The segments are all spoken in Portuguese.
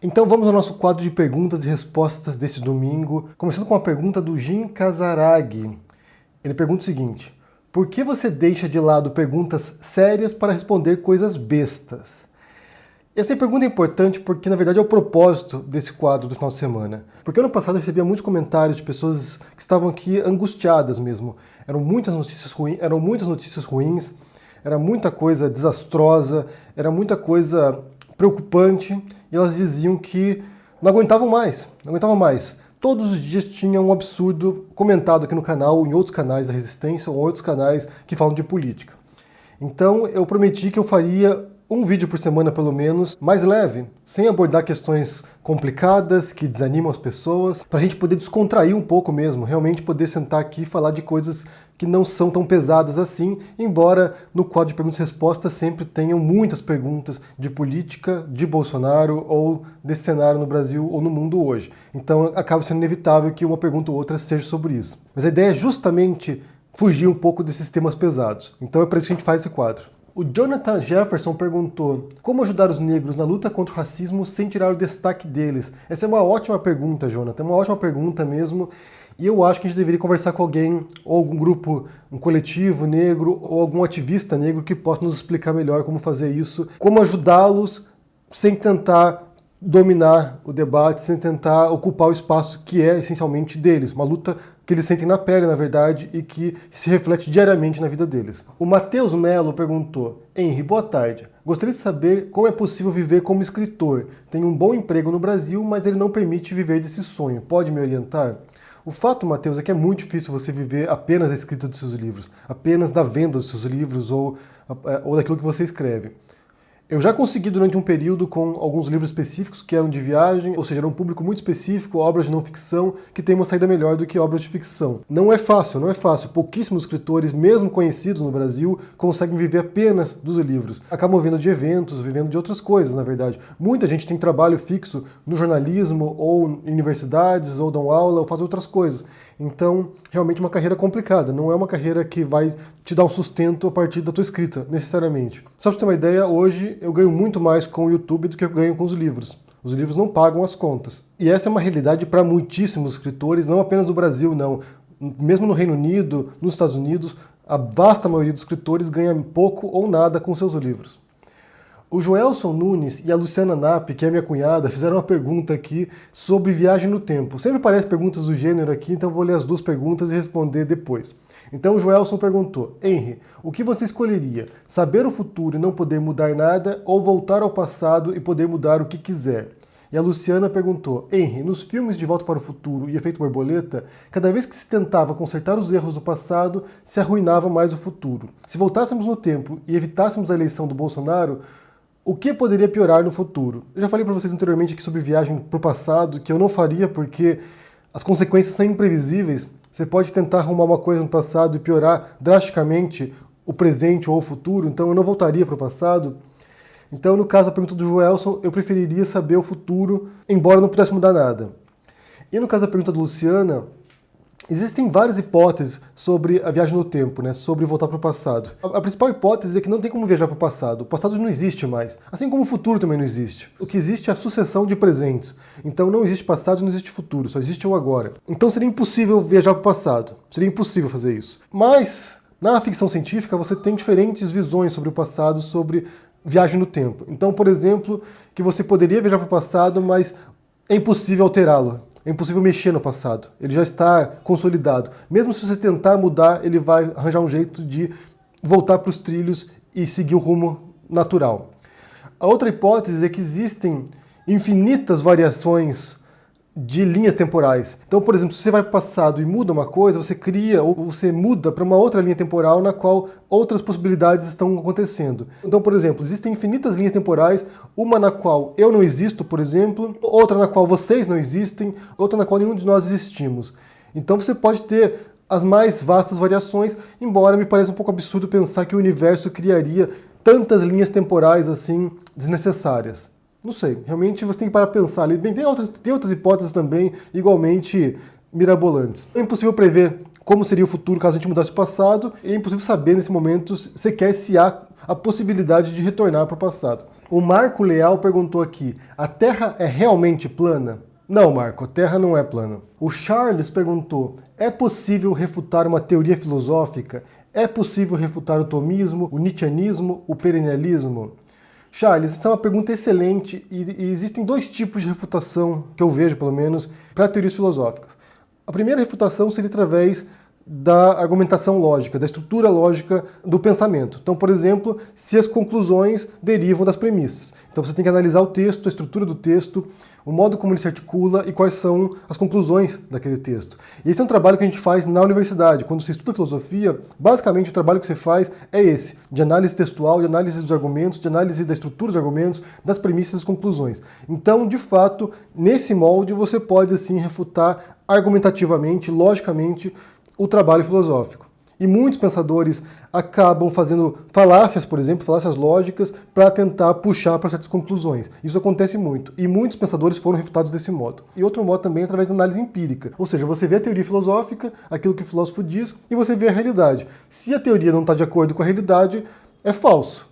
Então vamos ao nosso quadro de perguntas e respostas desse domingo, começando com uma pergunta do Jim Casaraghi. Ele pergunta o seguinte: por que você deixa de lado perguntas sérias para responder coisas bestas? Essa pergunta é importante porque, na verdade, é o propósito desse quadro do final de semana. Porque ano passado eu recebia muitos comentários de pessoas que estavam aqui angustiadas mesmo. Eram muitas notícias ruins, era muita coisa desastrosa, era muita coisa preocupante, e elas diziam que não aguentavam mais. Todos os dias tinha um absurdo comentado aqui no canal, em outros canais da Resistência ou outros canais que falam de política. Então eu prometi que eu faria um vídeo por semana pelo menos, mais leve, sem abordar questões complicadas que desanimam as pessoas, para a gente poder descontrair um pouco mesmo, realmente poder sentar aqui e falar de coisas que não são tão pesadas assim, embora no quadro de perguntas e respostas sempre tenham muitas perguntas de política, de Bolsonaro ou desse cenário no Brasil ou no mundo hoje. Então acaba sendo inevitável que uma pergunta ou outra seja sobre isso. Mas a ideia é justamente fugir um pouco desses temas pesados. Então é por isso que a gente faz esse quadro. O Jonathan Jefferson perguntou: como ajudar os negros na luta contra o racismo sem tirar o destaque deles? Essa é uma ótima pergunta, Jonathan, uma ótima pergunta mesmo, e eu acho que a gente deveria conversar com alguém, ou algum grupo, um coletivo negro, ou algum ativista negro que possa nos explicar melhor como fazer isso, como ajudá-los sem tentar dominar o debate, sem tentar ocupar o espaço que é essencialmente deles, uma luta que eles sentem na pele, na verdade, e que se reflete diariamente na vida deles. O Matheus Melo perguntou: Henry, boa tarde. Gostaria de saber como é possível viver como escritor. Tenho um bom emprego no Brasil, mas ele não permite viver desse sonho. Pode me orientar? O fato, Matheus, é que é muito difícil você viver apenas da escrita dos seus livros, apenas da venda dos seus livros ou daquilo que você escreve. Eu já consegui durante um período com alguns livros específicos que eram de viagem, ou seja, era um público muito específico, obras de não ficção, que tem uma saída melhor do que obras de ficção. Não é fácil. Pouquíssimos escritores, mesmo conhecidos no Brasil, conseguem viver apenas dos livros. Acabam vivendo de eventos, vivendo de outras coisas, na verdade. Muita gente tem trabalho fixo no jornalismo, ou em universidades, ou dão aula, ou faz outras coisas. Então, realmente é uma carreira complicada, não é uma carreira que vai te dar um sustento a partir da tua escrita, necessariamente. Só para você ter uma ideia, hoje eu ganho muito mais com o YouTube do que eu ganho com os livros. Os livros não pagam as contas. E essa é uma realidade para muitíssimos escritores, não apenas no Brasil, não. Mesmo no Reino Unido, nos Estados Unidos, a vasta maioria dos escritores ganha pouco ou nada com seus livros. O Joelson Nunes e a Luciana Napp, que é minha cunhada, fizeram uma pergunta aqui sobre viagem no tempo. Sempre aparecem perguntas do gênero aqui, então eu vou ler as duas perguntas e responder depois. Então o Joelson perguntou: Henry, o que você escolheria? Saber o futuro e não poder mudar nada, ou voltar ao passado e poder mudar o que quiser? E a Luciana perguntou: Henry, nos filmes De Volta para o Futuro e Efeito Borboleta, cada vez que se tentava consertar os erros do passado, se arruinava mais o futuro. Se voltássemos no tempo e evitássemos a eleição do Bolsonaro, o que poderia piorar no futuro? Eu já falei para vocês anteriormente aqui sobre viagem para o passado, que eu não faria porque as consequências são imprevisíveis. Você pode tentar arrumar uma coisa no passado e piorar drasticamente o presente ou o futuro, então eu não voltaria para o passado. Então, no caso da pergunta do Joelson, eu preferiria saber o futuro, embora não pudesse mudar nada. E no caso da pergunta da Luciana, existem várias hipóteses sobre a viagem no tempo, né? Sobre voltar para o passado. A principal hipótese é que não tem como viajar para o passado. O passado não existe mais. Assim como o futuro também não existe. O que existe é a sucessão de presentes. Então não existe passado e não existe futuro, só existe o agora. Então seria impossível viajar para o passado. Seria impossível fazer isso. Mas, na ficção científica, você tem diferentes visões sobre o passado, sobre viagem no tempo. Então, por exemplo, que você poderia viajar para o passado, mas é impossível alterá-lo. É impossível mexer no passado. Ele já está consolidado. Mesmo se você tentar mudar, ele vai arranjar um jeito de voltar para os trilhos e seguir o rumo natural. A outra hipótese é que existem infinitas variações de linhas temporais. Então, por exemplo, se você vai para o passado e muda uma coisa, você cria ou você muda para uma outra linha temporal na qual outras possibilidades estão acontecendo. Então, por exemplo, existem infinitas linhas temporais, uma na qual eu não existo, por exemplo, outra na qual vocês não existem, outra na qual nenhum de nós existimos. Então você pode ter as mais vastas variações, embora me pareça um pouco absurdo pensar que o universo criaria tantas linhas temporais assim desnecessárias. Não sei, realmente você tem que parar para pensar ali. Tem outras hipóteses também igualmente mirabolantes. É impossível prever como seria o futuro caso a gente mudasse o passado, e é impossível saber nesse momento sequer se há a possibilidade de retornar para o passado. O Marco Leal perguntou aqui, a Terra é realmente plana? Não, Marco, a Terra não é plana. O Charles perguntou, é possível refutar uma teoria filosófica? É possível refutar o tomismo, o nietzscheanismo, o perennialismo? Charles, essa é uma pergunta excelente e existem dois tipos de refutação, que eu vejo pelo menos, para teorias filosóficas. A primeira refutação seria através da argumentação lógica, da estrutura lógica do pensamento. Então, por exemplo, se as conclusões derivam das premissas. Então você tem que analisar o texto, a estrutura do texto, o modo como ele se articula e quais são as conclusões daquele texto. E esse é um trabalho que a gente faz na universidade. Quando você estuda filosofia, basicamente o trabalho que você faz é esse, de análise textual, de análise dos argumentos, de análise da estrutura dos argumentos, das premissas e das conclusões. Então, de fato, nesse molde você pode, assim, refutar argumentativamente, logicamente, o trabalho filosófico. E muitos pensadores acabam fazendo falácias, por exemplo, falácias lógicas, para tentar puxar para certas conclusões. Isso acontece muito. E muitos pensadores foram refutados desse modo. E outro modo também é através da análise empírica. Ou seja, você vê a teoria filosófica, aquilo que o filósofo diz, e você vê a realidade. Se a teoria não está de acordo com a realidade, é falso.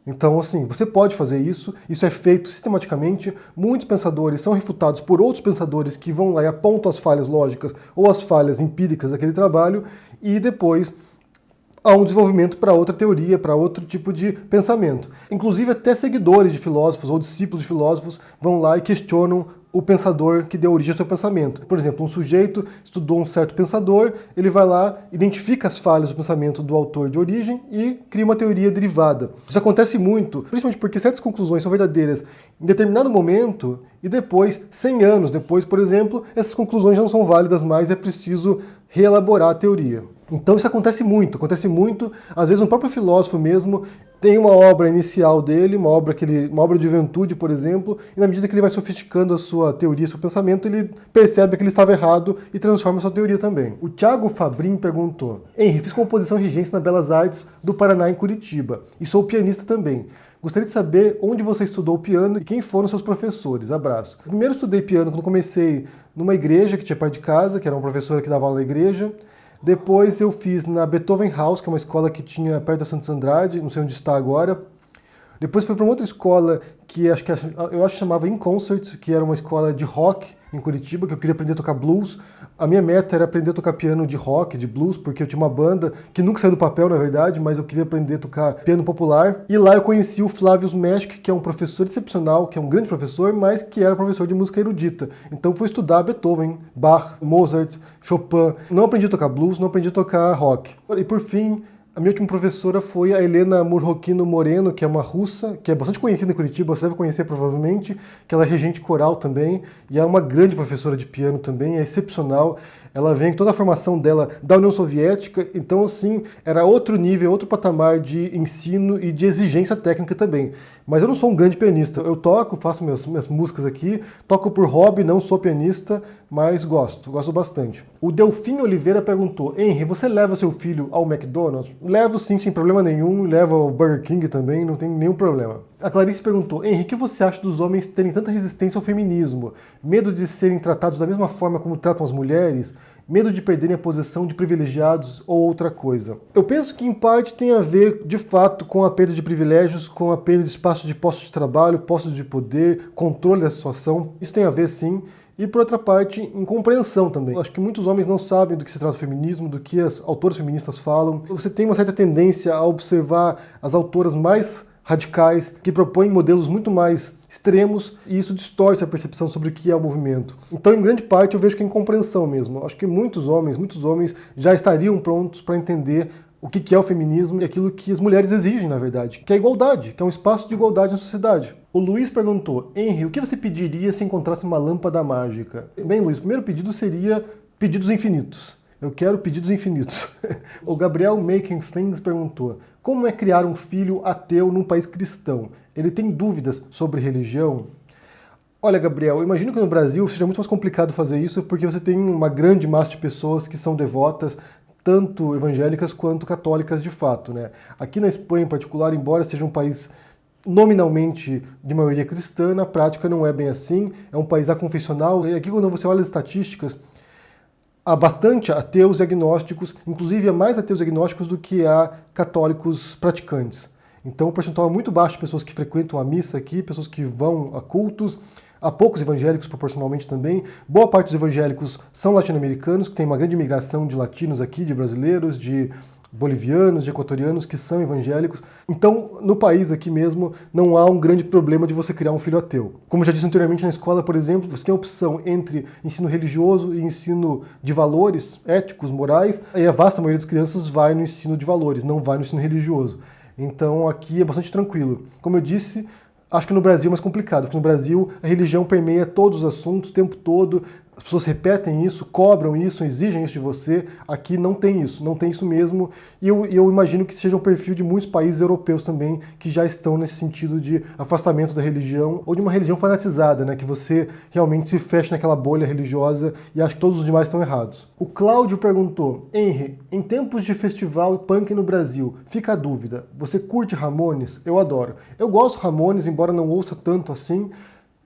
Então, assim, você pode fazer isso é feito sistematicamente. Muitos pensadores são refutados por outros pensadores que vão lá e apontam as falhas lógicas ou as falhas empíricas daquele trabalho, e depois há um desenvolvimento para outra teoria, para outro tipo de pensamento. Inclusive, até seguidores de filósofos ou discípulos de filósofos vão lá e questionam o pensador que deu origem ao seu pensamento. Por exemplo, um sujeito estudou um certo pensador, ele vai lá, identifica as falhas do pensamento do autor de origem e cria uma teoria derivada. Isso acontece muito, principalmente porque certas conclusões são verdadeiras em determinado momento e depois, 100 anos depois, por exemplo, essas conclusões já não são válidas mais, é preciso reelaborar a teoria. Então isso acontece muito, às vezes um próprio filósofo mesmo tem uma obra inicial dele, uma obra de juventude, por exemplo, e na medida que ele vai sofisticando a sua teoria, seu pensamento, ele percebe que ele estava errado e transforma a sua teoria também. O Thiago Fabrin perguntou, Henry, fiz composição e regência na Belas Artes do Paraná em Curitiba, e sou pianista também. Gostaria de saber onde você estudou piano e quem foram seus professores. Abraço. Primeiro estudei piano quando comecei numa igreja que tinha perto de casa, que era uma professora que dava aula na igreja. Depois eu fiz na Beethoven House, que é uma escola que tinha perto da Santos Andrade, não sei onde está agora. Depois fui para uma outra escola que eu acho que chamava In Concert, que era uma escola de rock em Curitiba, que eu queria aprender a tocar blues. A minha meta era aprender a tocar piano de rock, de blues, porque eu tinha uma banda que nunca saiu do papel, na verdade, mas eu queria aprender a tocar piano popular. E lá eu conheci o Flávio Meschk, que é um professor excepcional, que é um grande professor, mas que era professor de música erudita. Então fui estudar Beethoven, Bach, Mozart, Chopin. Não aprendi a tocar blues, não aprendi a tocar rock. E por fim, a minha última professora foi a Helena Murroquino Moreno, que é uma russa, que é bastante conhecida em Curitiba, você deve conhecer provavelmente, que ela é regente coral também, e é uma grande professora de piano também, é excepcional. Ela vem com toda a formação dela da União Soviética, então assim, era outro nível, outro patamar de ensino e de exigência técnica também. Mas eu não sou um grande pianista, eu toco, faço minhas músicas aqui, toco por hobby, não sou pianista, mas gosto bastante. O Delfim Oliveira perguntou, Henry, você leva seu filho ao McDonald's? Levo sim, sem problema nenhum, levo ao Burger King também, não tem nenhum problema. A Clarice perguntou, Henry, o que você acha dos homens terem tanta resistência ao feminismo? Medo de serem tratados da mesma forma como tratam as mulheres? Medo de perderem a posição de privilegiados ou outra coisa? Eu penso que em parte tem a ver, de fato, com a perda de privilégios, com a perda de espaço de postos de trabalho, postos de poder, controle da situação. Isso tem a ver, sim. E, por outra parte, incompreensão também. Acho que muitos homens não sabem do que se trata o feminismo, do que as autoras feministas falam. Você tem uma certa tendência a observar as autoras mais radicais, que propõem modelos muito mais extremos, e isso distorce a percepção sobre o que é o movimento. Então, em grande parte, eu vejo que é incompreensão mesmo. Acho que muitos homens já estariam prontos para entender o que é o feminismo e aquilo que as mulheres exigem, na verdade, que é a igualdade, que é um espaço de igualdade na sociedade. O Luiz perguntou, Henry, o que você pediria se encontrasse uma lâmpada mágica? Bem, Luiz, o primeiro pedido seria pedidos infinitos. Eu quero pedidos infinitos. O Gabriel Making Things perguntou, como é criar um filho ateu num país cristão? Ele tem dúvidas sobre religião? Olha, Gabriel, eu imagino que no Brasil seja muito mais complicado fazer isso porque você tem uma grande massa de pessoas que são devotas, tanto evangélicas quanto católicas de fato, né? Aqui na Espanha, em particular, embora seja um país nominalmente de maioria cristã, na prática não é bem assim, é um país aconfessional, e aqui quando você olha as estatísticas, há bastante ateus e agnósticos, inclusive há mais ateus e agnósticos do que há católicos praticantes. Então o percentual é muito baixo de pessoas que frequentam a missa aqui, pessoas que vão a cultos. Há poucos evangélicos proporcionalmente também. Boa parte dos evangélicos são latino-americanos, que tem uma grande imigração de latinos aqui, de brasileiros, de bolivianos, de equatorianos que são evangélicos. Então, no país aqui mesmo, não há um grande problema de você criar um filho ateu. Como já disse anteriormente, na escola, por exemplo, você tem a opção entre ensino religioso e ensino de valores éticos, morais, e a vasta maioria das crianças vai no ensino de valores, não vai no ensino religioso. Então, aqui é bastante tranquilo. Como eu disse, acho que no Brasil é mais complicado, porque no Brasil a religião permeia todos os assuntos o tempo todo, as pessoas repetem isso, cobram isso, exigem isso de você. Aqui não tem isso mesmo. E eu imagino que seja um perfil de muitos países europeus também, que já estão nesse sentido de afastamento da religião, ou de uma religião fanatizada, né? Que você realmente se fecha naquela bolha religiosa e acha que todos os demais estão errados. O Cláudio perguntou: Henry, em tempos de festival punk no Brasil, fica a dúvida, você curte Ramones? Eu adoro. Eu gosto de Ramones, embora não ouça tanto assim.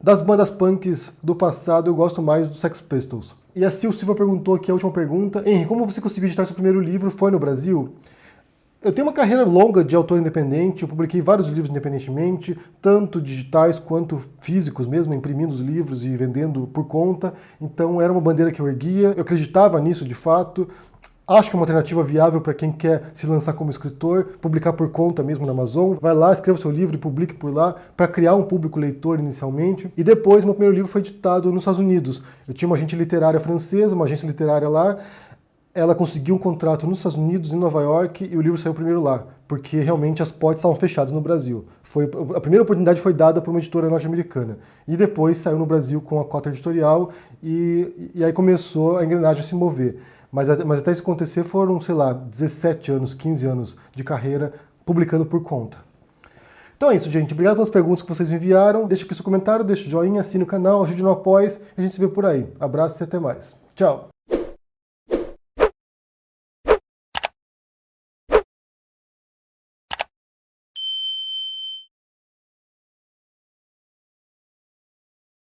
Das bandas punks do passado, eu gosto mais do Sex Pistols. E a Sil Silva perguntou aqui a última pergunta: Henry, como você conseguiu editar seu primeiro livro? Foi no Brasil? Eu tenho uma carreira longa de autor independente, eu publiquei vários livros independentemente, tanto digitais quanto físicos mesmo, imprimindo os livros e vendendo por conta. Então era uma bandeira que eu erguia, eu acreditava nisso de fato. Acho que é uma alternativa viável para quem quer se lançar como escritor, publicar por conta mesmo na Amazon. Vai lá, escreva seu livro e publique por lá, para criar um público leitor inicialmente. E depois, meu primeiro livro foi editado nos Estados Unidos. Eu tinha uma agente literária francesa, uma agência literária lá. Ela conseguiu um contrato nos Estados Unidos, em Nova York, e o livro saiu primeiro lá, porque realmente as portas estavam fechadas no Brasil. A primeira oportunidade foi dada por uma editora norte-americana. E depois saiu no Brasil com a cota editorial, e aí começou a engrenagem a se mover. Mas até isso acontecer foram, sei lá, 17 anos, 15 anos de carreira publicando por conta. Então é isso, gente. Obrigado pelas perguntas que vocês enviaram. Deixa aqui seu comentário, deixa o joinha, assine o canal, ajude no apoio e a gente se vê por aí. Abraço e até mais. Tchau!